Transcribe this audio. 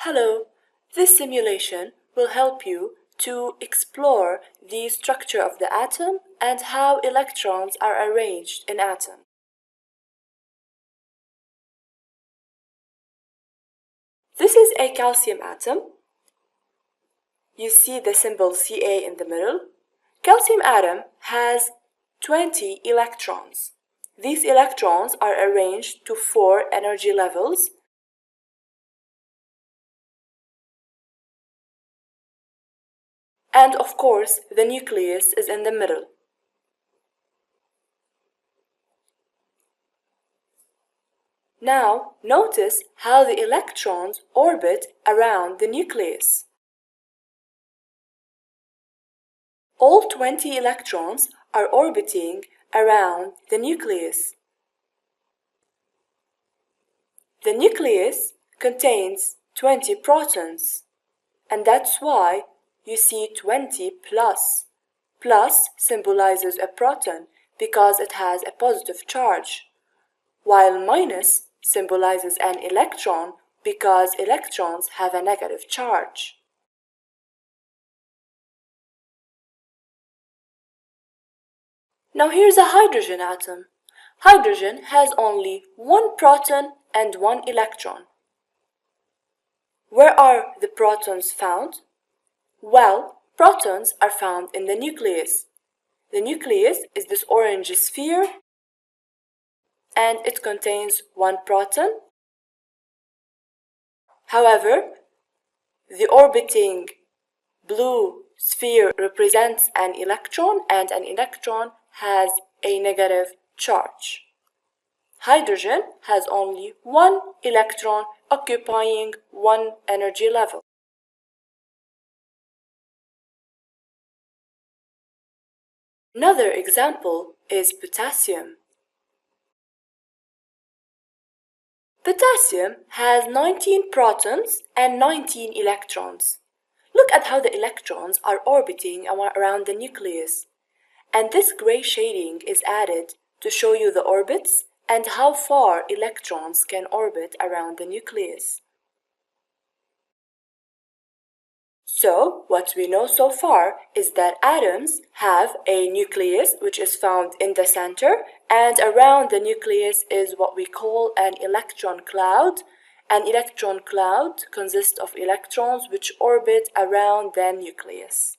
Hello, this simulation will help you to explore the structure of the atom and how electrons are arranged in atom. This is a calcium atom. You see the symbol Ca in the middle. Calcium atom has 20 electrons. These electrons are arranged to 4 energy levels. And of course, the nucleus is in the middle. Now, notice how the electrons orbit around the nucleus. All 20 electrons are orbiting around the nucleus. The nucleus contains 20 protons, and that's why you see 20 plus. Plus symbolizes a proton because it has a positive charge, while minus symbolizes an electron because electrons have a negative charge. Now here's a hydrogen atom. Hydrogen has only 1 proton and 1 electron. Where are the protons found? Well, protons are found in the nucleus. The nucleus is this orange sphere, and it contains 1 proton. However, the orbiting blue sphere represents an electron, and an electron has a negative charge. Hydrogen has only 1 electron occupying 1 energy level. Another example is potassium. Potassium has 19 protons and 19 electrons. Look at how the electrons are orbiting around the nucleus. And this gray shading is added to show you the orbits and how far electrons can orbit around the nucleus. So, what we know so far is that atoms have a nucleus which is found in the center, and around the nucleus is what we call an electron cloud. An electron cloud consists of electrons which orbit around the nucleus.